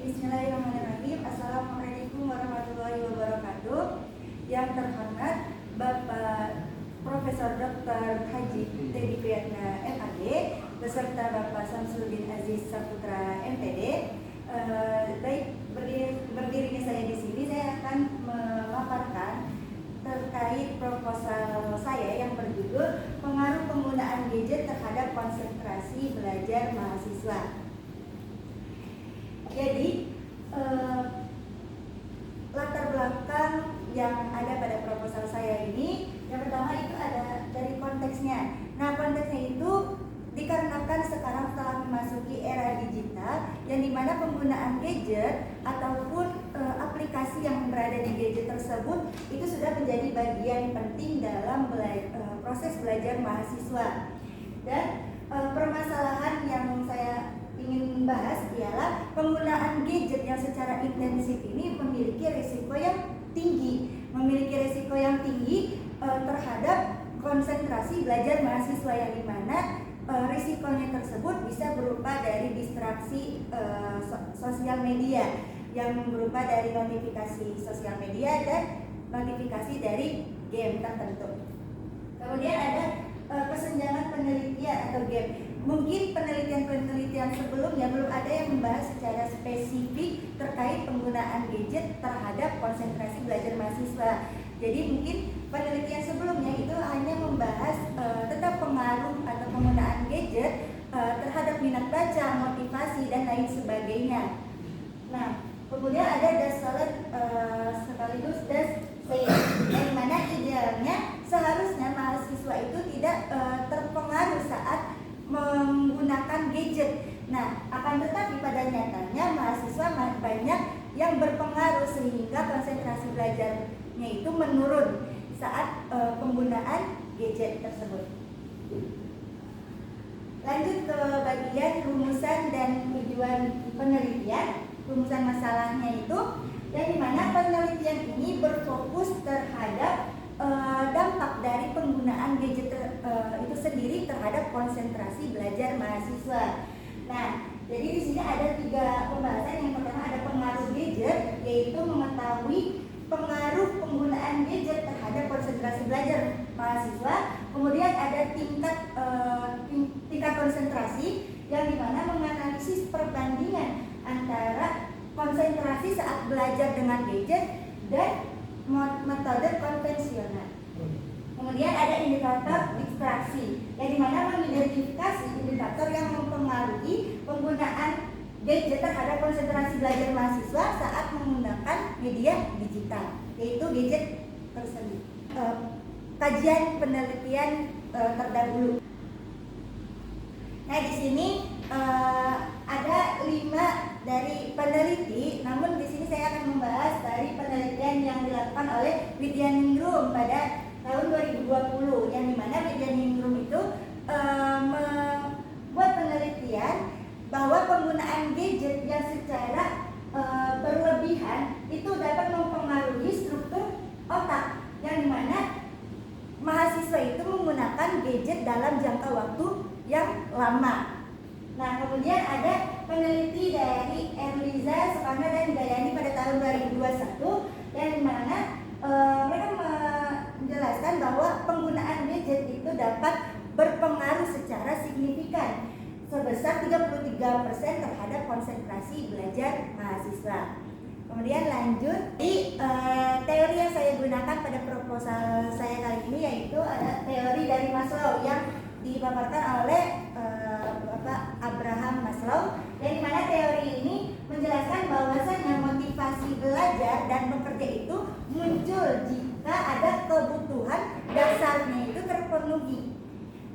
Bismillahirrahmanirrahim. Assalamualaikum warahmatullahi wabarakatuh. Yang terhormat Bapak Profesor Dr. Haji Teddy Priyatna MAD beserta Bapak Samsudin Aziz Saputra MPD. Baik, berdirinya saya di sini, saya akan memaparkan terkait proposal saya yang berjudul pengaruh penggunaan gadget terhadap konsentrasi belajar mahasiswa. Jadi latar belakang yang ada pada proposal saya ini, yang pertama itu ada dari konteksnya. Nah, konteksnya itu dikarenakan sekarang telah memasuki era digital yang dimana penggunaan gadget ataupun aplikasi yang berada di gadget tersebut itu sudah menjadi bagian penting dalam proses belajar mahasiswa. Dan permasalahan yang saya ingin bahas ialah penggunaan gadget yang secara intensif ini memiliki risiko yang tinggi, terhadap konsentrasi belajar mahasiswa, yang dimana risikonya tersebut bisa berupa dari distraksi sosial media, yang berupa dari notifikasi sosial media dan notifikasi dari game tertentu. Kemudian ada kesenjangan penelitian atau game. Mungkin penelitian sebelumnya belum ada yang membahas secara spesifik terkait penggunaan gadget terhadap konsentrasi belajar mahasiswa. Jadi mungkin penelitian sebelumnya itu hanya membahas tentang pengaruh atau penggunaan gadget terhadap minat baca, motivasi, dan lain sebagainya. Nah, kemudian ada Dassault sekaligus yang mana idealnya seharusnya mahasiswa itu tidak terpengaruh saat menggunakan gadget. Nah, akan tetapi pada nyatanya mahasiswa banyak yang berpengaruh sehingga konsentrasi belajarnya itu menurun saat penggunaan gadget tersebut. Lanjut ke bagian rumusan dan tujuan penelitian. Rumusan masalahnya itu, yang dimana penelitian ini berfokus terhadap dampak dari penggunaan gadget itu sendiri terhadap konsentrasi belajar mahasiswa. Nah, jadi di sini ada 3 pembahasan. Yang pertama ada pengaruh gadget, yaitu mengetahui pengaruh penggunaan gadget terhadap konsentrasi belajar mahasiswa. Kemudian ada tingkat konsentrasi, yang dimana menganalisis perbandingan antara konsentrasi saat belajar dengan gadget dan metode konvensional. Kemudian ada indikator distraksi, yang dimana mengidentifikasi indikator yang mempengaruhi penggunaan gadget terhadap konsentrasi belajar mahasiswa saat menggunakan media digital, yaitu gadget tersebut. Kajian penelitian terdahulu. Nah, di sini ada 5 dari peneliti, namun di sini saya akan membahas dari penelitian yang dilakukan oleh Widyaningrum pada tahun 2020, yang dimana Widyaningrum itu membuat penelitian bahwa penggunaan gadget yang secara berlebihan itu dapat mempengaruhi struktur otak, yang dimana mahasiswa itu menggunakan gadget dalam jangka waktu yang lama. Nah, kemudian ada peneliti dari Erliza, Sukana, dan Gayani pada tahun 2021, yang dimana mereka menjelaskan bahwa penggunaan gadget itu dapat berpengaruh secara signifikan sebesar 33% terhadap konsentrasi belajar mahasiswa. Kemudian lanjut di teori yang saya gunakan pada proposal saya kali ini, yaitu ada teori dari Maslow yang dipaparkan oleh Bapak Abraham Maslow, yang dimana teori ini menjelaskan bahwasannya motivasi belajar dan bekerja itu muncul jika ada kebutuhan dasarnya itu terpenuhi.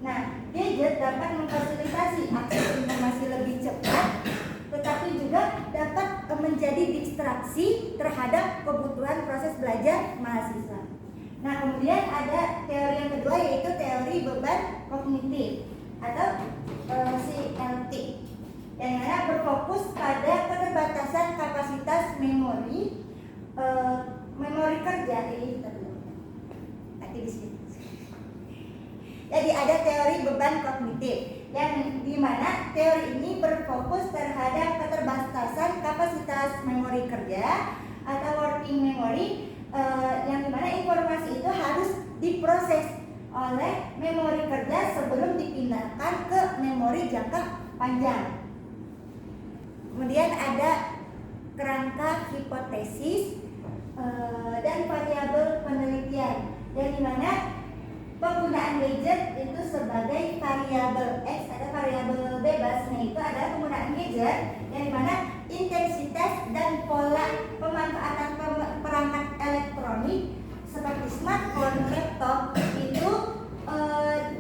Nah, gadget dapat memfasilitasi akses informasi lebih cepat, tetapi juga dapat menjadi distraksi terhadap kebutuhan proses belajar mahasiswa. Nah, kemudian ada teori yang kedua, yaitu teori beban kognitif atau CLT, yang mana berfokus pada keterbatasan kapasitas memori kerja. Jadi ada teori beban kognitif, yang dimana teori ini berfokus terhadap keterbatasan kapasitas Kemudian ada kerangka hipotesis dan variabel penelitian, yang dimana penggunaan gadget itu sebagai variabel X, ada variabel bebas. Nah, itu adalah penggunaan gadget yang dimana intensitas dan pola pemanfaatan perangkat elektronik seperti smartphone, laptop itu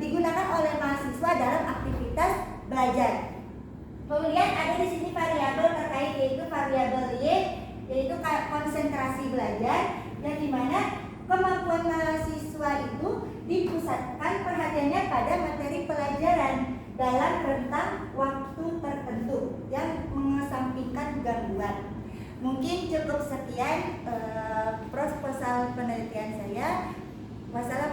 digunakan oleh mahasiswa dalam aktivitas belajar. Kemudian ada di sini variabel terkait, yaitu variabel Y, yaitu konsentrasi belajar, yang dimana kemampuan mahasiswa itu dipusatkan perhatiannya pada materi pelajaran dalam rentang waktu tertentu yang mengesampingkan gangguan. Mungkin cukup sekian proposal penelitian saya. Wassalamualaikum